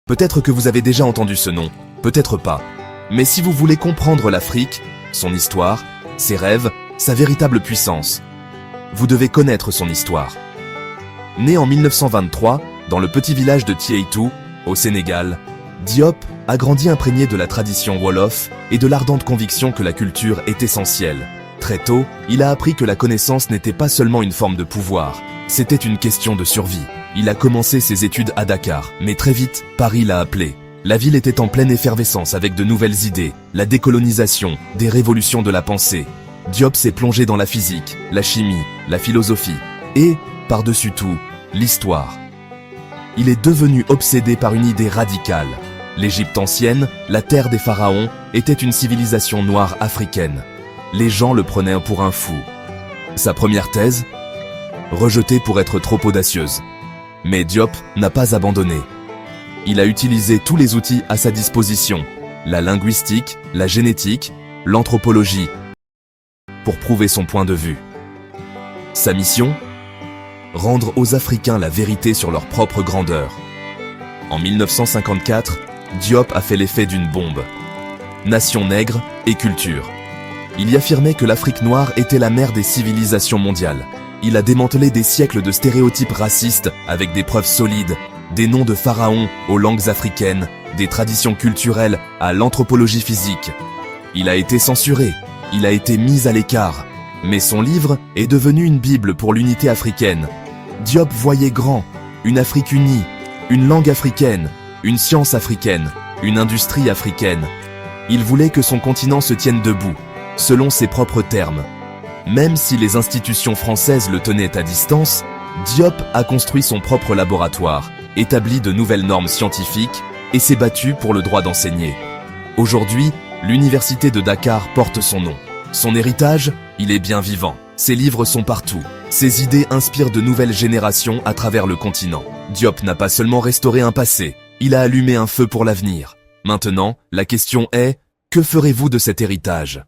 Peut-être que vous avez déjà entendu ce nom, peut-être pas. Mais si vous voulez comprendre l'Afrique, son histoire, ses rêves, sa véritable puissance, vous devez connaître son histoire. Né en 1923, dans le petit village de Tiétou, au Sénégal, Diop a grandi imprégné de la tradition wolof et de l'ardente conviction que la culture est essentielle. Très tôt, il a appris que la connaissance n'était pas seulement une forme de pouvoir, c'était une question de survie. Il a commencé ses études à Dakar, mais très vite, Paris l'a appelé. La ville était en pleine effervescence avec de nouvelles idées, la décolonisation, des révolutions de la pensée. Diop s'est plongé dans la physique, la chimie, la philosophie et, par-dessus tout, l'histoire. Il est devenu obsédé par une idée radicale. L'Égypte ancienne, la terre des pharaons, était une civilisation noire africaine. Les gens le prenaient pour un fou. Sa première thèse ? Rejetée pour être trop audacieuse. Mais Diop n'a pas abandonné. Il a utilisé tous les outils à sa disposition, la linguistique, la génétique, l'anthropologie, pour prouver son point de vue. Sa mission ? Rendre aux Africains la vérité sur leur propre grandeur. En 1954, Diop a fait l'effet d'une bombe. Nation nègre et culture. Il y affirmait que l'Afrique noire était la mère des civilisations mondiales. Il a démantelé des siècles de stéréotypes racistes avec des preuves solides, des noms de pharaons aux langues africaines, des traditions culturelles à l'anthropologie physique. Il a été censuré, il a été mis à l'écart, mais son livre est devenu une bible pour l'unité africaine. Diop voyait grand, une Afrique unie, une langue africaine, une science africaine, une industrie africaine. Il voulait que son continent se tienne debout, selon ses propres termes. Même si les institutions françaises le tenaient à distance, Diop a construit son propre laboratoire, établi de nouvelles normes scientifiques et s'est battu pour le droit d'enseigner. Aujourd'hui, l'université de Dakar porte son nom. Son héritage, il est bien vivant. Ses livres sont partout. Ses idées inspirent de nouvelles générations à travers le continent. Diop n'a pas seulement restauré un passé, il a allumé un feu pour l'avenir. Maintenant, la question est, que ferez-vous de cet héritage ?